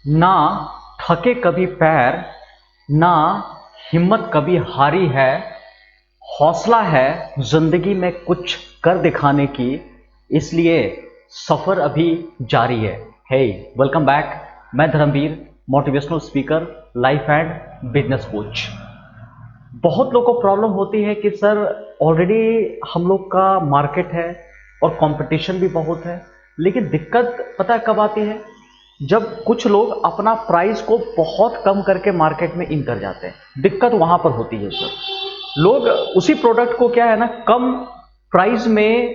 ना थके कभी पैर, ना हिम्मत कभी हारी है, हौसला है जिंदगी में कुछ कर दिखाने की, इसलिए सफर अभी जारी है। Hey, welcome back. मैं Dharmveer, motivational speaker, life and business coach. बहुत लोगों को प्रॉब्लम होती है कि सर ऑलरेडी हम लोग का मार्केट है और कंपटीशन भी बहुत है, लेकिन दिक्कत पता है कब आती है? जब कुछ लोग अपना प्राइस को बहुत कम करके मार्केट में इन कर जाते हैं, दिक्कत वहां पर होती है सर। लोग उसी प्रोडक्ट को क्या है ना, प्राइस में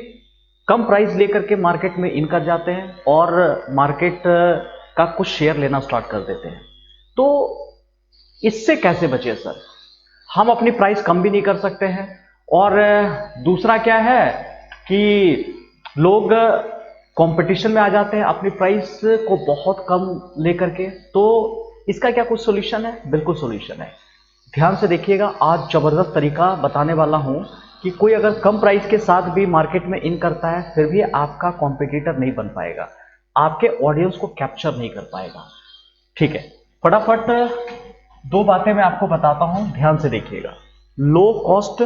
कम प्राइस लेकर के मार्केट में इन कर जाते हैं और मार्केट का कुछ शेयर लेना स्टार्ट कर देते हैं। तो इससे कैसे बचे सर? हम अपनी प्राइस कम भी नहीं कर सकते हैं, और दूसरा क्या है कि लोग कंपटीशन में आ जाते हैं अपनी प्राइस को बहुत कम लेकर के। तो इसका क्या कुछ सॉल्यूशन है? बिल्कुल सॉल्यूशन है। ध्यान से देखिएगा, आज जबरदस्त तरीका बताने वाला हूं कि कोई अगर कम प्राइस के साथ भी मार्केट में इन करता है फिर भी आपका कॉम्पिटिटर नहीं बन पाएगा, आपके ऑडियंस को कैप्चर नहीं कर पाएगा। ठीक है, फटाफट दो बातें मैं आपको बताता हूं, ध्यान से देखिएगा। लो कॉस्ट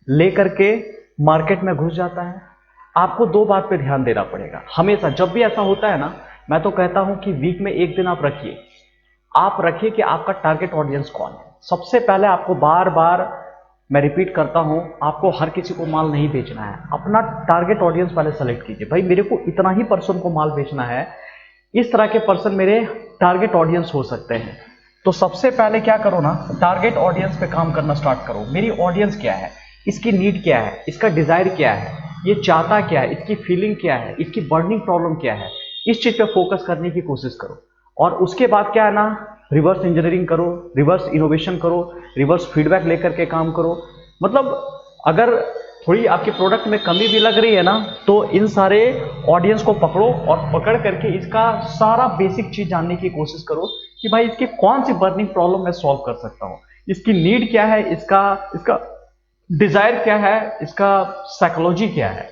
लेकर के मार्केट में घुस जाता है, आपको दो बात पे ध्यान देना पड़ेगा हमेशा। जब भी ऐसा होता है ना, मैं तो कहता हूं कि वीक में एक दिन आप रखिए कि आपका टारगेट ऑडियंस कौन है। सबसे पहले आपको बार बार मैं रिपीट करता हूं, आपको हर किसी को माल नहीं बेचना है। अपना टारगेट ऑडियंस पहले सेलेक्ट कीजिए। भाई मेरे को इतना ही पर्सन को माल बेचना है, इस तरह के पर्सन मेरे टारगेट ऑडियंस हो सकते हैं। तो सबसे पहले क्या करो ना, टारगेट ऑडियंस पे काम करना स्टार्ट करो। मेरी ऑडियंस क्या है, इसकी नीड क्या है, इसका डिजायर क्या है, ये चाहता क्या है, इसकी फीलिंग क्या है, इसकी बर्निंग प्रॉब्लम क्या है, इस चीज पे फोकस करने की कोशिश करो। और उसके बाद क्या है ना, रिवर्स इंजीनियरिंग करो, रिवर्स इनोवेशन करो, रिवर्स फीडबैक लेकर के काम करो। मतलब अगर थोड़ी आपके प्रोडक्ट में कमी भी लग रही है ना, तो इन सारे ऑडियंस को पकड़ो और पकड़ करके इसका सारा बेसिक चीज जानने की कोशिश करो कि भाई इसकी कौन सी बर्निंग प्रॉब्लम मैं सॉल्व कर सकता हूं, इसकी नीड क्या है, इसका इसका डिजायर क्या है, इसका साइकोलॉजी क्या है।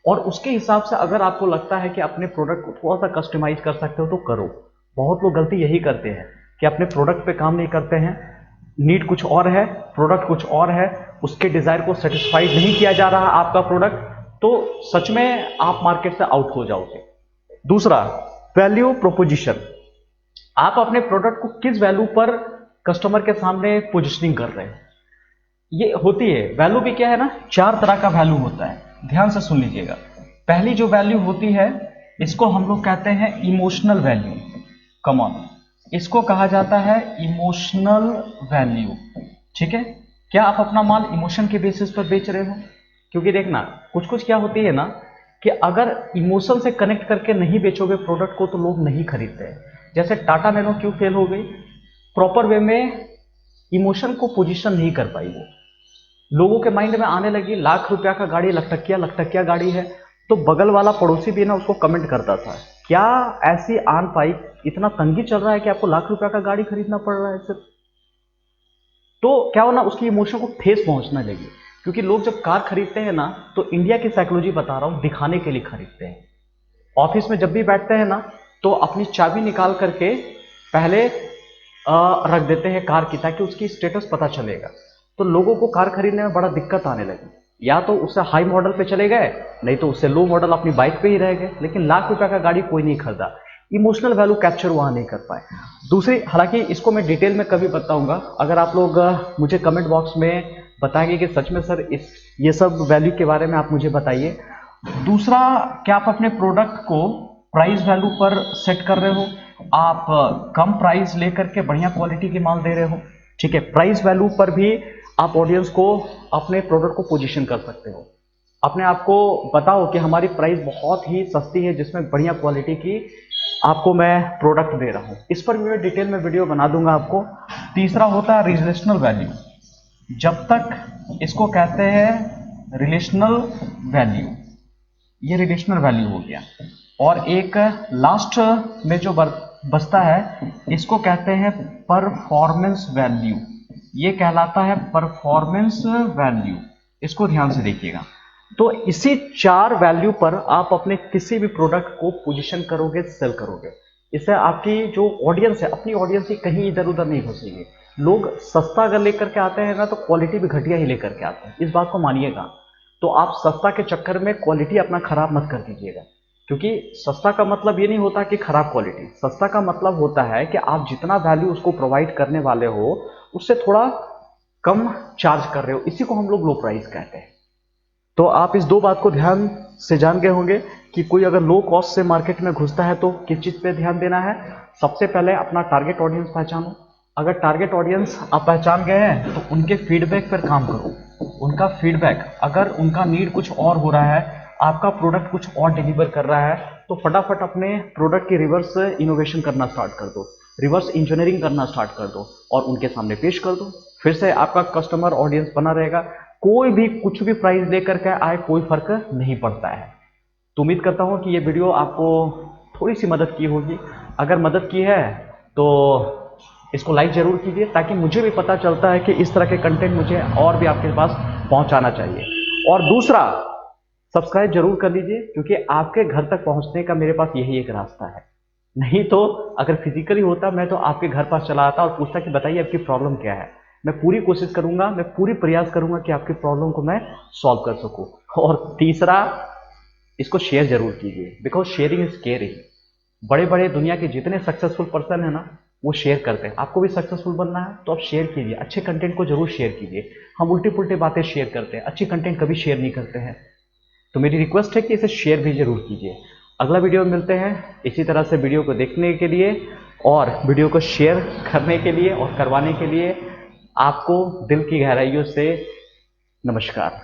और उसके हिसाब से अगर आपको लगता है कि अपने प्रोडक्ट को थोड़ा सा कस्टमाइज कर सकते हो तो करो। बहुत लोग गलती यही करते हैं कि अपने प्रोडक्ट पे काम नहीं करते हैं, नीड कुछ और है, प्रोडक्ट कुछ और है, उसके डिजायर को सेटिस्फाइड नहीं किया जा रहा आपका प्रोडक्ट, तो सच में आप मार्केट से आउट हो जाओगे। दूसरा, वैल्यू प्रोपोजिशन। आप अपने प्रोडक्ट को किस वैल्यू पर कस्टमर के सामने पोजिशनिंग कर रहे हैं, ये होती है वैल्यू भी क्या है ना, चार तरह का वैल्यू होता है। ध्यान से सुन लीजिएगा। पहली जो वैल्यू होती है, इसको हम लोग कहते हैं इमोशनल वैल्यू। कमॉन, इसको कहा जाता है इमोशनल वैल्यू। ठीक है, क्या आप अपना माल इमोशन के बेसिस पर बेच रहे हो? क्योंकि देखना, कुछ कुछ क्या होती है ना कि अगर इमोशन से कनेक्ट करके नहीं बेचोगे प्रोडक्ट को तो लोग नहीं खरीदते हैं। जैसे टाटा नैनो क्यों फेल हो गई? प्रॉपर वे में इमोशन को पोजीशन नहीं कर पाई। वो लोगों के माइंड में आने लगी, लाख रुपया का गाड़ी, लखटकिया लखटकिया गाड़ी है, तो बगल वाला पड़ोसी भी ना उसको कमेंट करता था, क्या ऐसी आन पाई, इतना तंगी चल रहा है कि आपको लाख रुपया का गाड़ी खरीदना पड़ रहा है सिर्फ। तो क्या हो ना, उसकी इमोशन को ठेस पहुंचने लगी। क्योंकि लोग जब कार खरीदते हैं ना, तो इंडिया की साइकोलॉजी बता रहा हूं, दिखाने के लिए खरीदते हैं। ऑफिस में जब भी बैठते हैं ना, तो अपनी चाबी निकाल करके पहले रख देते हैं कार की, ताकि उसकी स्टेटस पता चलेगा। तो लोगों को कार खरीदने में बड़ा दिक्कत आने लगी, या तो उससे हाई मॉडल पे चले गए, नहीं तो उससे लो मॉडल अपनी बाइक पे ही रह गए, लेकिन लाख रुपए का गाड़ी कोई नहीं खरीदा। इमोशनल वैल्यू कैप्चर वहां नहीं कर पाए। दूसरी, हालांकि इसको मैं डिटेल में कभी बताऊंगा, अगर आप लोग मुझे कमेंट बॉक्स में बताएंगे कि सच में सर ये सब वैल्यू के बारे में आप मुझे बताइए। दूसरा, क्या आप अपने प्रोडक्ट को प्राइस वैल्यू पर सेट कर रहे हो? आप कम प्राइस लेकर के बढ़िया क्वालिटी की माल दे रहे हो? ठीक है, प्राइस वैल्यू पर भी आप ऑडियंस को, अपने प्रोडक्ट को पोजीशन कर सकते हो। अपने आप को बताओ कि हमारी प्राइस बहुत ही सस्ती है, जिसमें बढ़िया क्वालिटी की आपको मैं प्रोडक्ट दे रहा हूं। इस पर भी मैं डिटेल में वीडियो बना दूंगा आपको। तीसरा होता है रिलेशनल वैल्यू। जब तक इसको कहते हैं रिलेशनल वैल्यू, ये रिलेशनल वैल्यू हो गया। और एक लास्ट में जो बचता है, इसको कहते हैं परफॉर्मेंस वैल्यू। ये कहलाता है परफॉर्मेंस वैल्यू। इसको ध्यान से देखिएगा। तो इसी चार वैल्यू पर आप अपने किसी भी प्रोडक्ट को पोजीशन करोगे, सेल करोगे। इससे आपकी जो ऑडियंस है, अपनी ऑडियंस ही कहीं इधर उधर नहीं घुसेगी। लोग सस्ता अगर लेकर के आते हैं ना, तो क्वालिटी भी घटिया ही लेकर के आते हैं, इस बात को मानिएगा। तो आप सस्ता के चक्कर में क्वालिटी अपना खराब मत कर दीजिएगा, क्योंकि सस्ता का मतलब ये नहीं होता कि खराब क्वालिटी। सस्ता का मतलब होता है कि आप जितना वैल्यू उसको प्रोवाइड करने वाले हो, उससे थोड़ा कम चार्ज कर रहे हो, इसी को हम लोग लो प्राइस कहते हैं। तो आप इस दो बात को ध्यान से जान गए होंगे कि कोई अगर लो कॉस्ट से मार्केट में घुसता है तो किस चीज़ पे ध्यान देना है। सबसे पहले अपना टारगेट ऑडियंस पहचानो। अगर टारगेट ऑडियंस आप पहचान गए हैं तो उनके फीडबैक पर काम करो। उनका फीडबैक, अगर उनका नीड कुछ और हो रहा है, आपका प्रोडक्ट कुछ और डिलीवर कर रहा है, तो फटाफट अपने प्रोडक्ट की रिवर्स इनोवेशन करना स्टार्ट कर दो, रिवर्स इंजीनियरिंग करना स्टार्ट कर दो और उनके सामने पेश कर दो। फिर से आपका कस्टमर ऑडियंस बना रहेगा। कोई भी कुछ भी प्राइस लेकर के आए, कोई फर्क नहीं पड़ता है। तो उम्मीद करता हूँ कि ये वीडियो आपको थोड़ी सी मदद की होगी। अगर मदद की है तो इसको लाइक जरूर कीजिए, ताकि मुझे भी पता चलता है कि इस तरह के कंटेंट मुझे और भी आपके पास पहुंचाना चाहिए। और दूसरा, सब्सक्राइब जरूर कर लीजिए, क्योंकि आपके घर तक पहुंचने का मेरे पास यही एक रास्ता है। नहीं तो अगर फिजिकली होता, मैं तो आपके घर पास चला आता और पूछता कि बताइए आपकी प्रॉब्लम क्या है। मैं पूरी कोशिश करूंगा, मैं पूरी प्रयास करूंगा कि आपकी प्रॉब्लम को मैं सॉल्व कर सकूं। और तीसरा, इसको शेयर जरूर कीजिए, बिकॉज शेयरिंग इज केयरिंग। बड़े बड़े दुनिया के जितने सक्सेसफुल पर्सन है ना, वो शेयर करते हैं। आपको भी सक्सेसफुल बनना है तो आप शेयर कीजिए, अच्छे कंटेंट को जरूर शेयर कीजिए। हम उल्टी पुल्टी बातें शेयर करते हैं, अच्छी कंटेंट कभी शेयर नहीं करते हैं। तो मेरी रिक्वेस्ट है कि इसे शेयर भी जरूर कीजिए। अगला वीडियो में मिलते हैं इसी तरह से। वीडियो को देखने के लिए और वीडियो को शेयर करने के लिए और करवाने के लिए आपको दिल की गहराइयों से नमस्कार।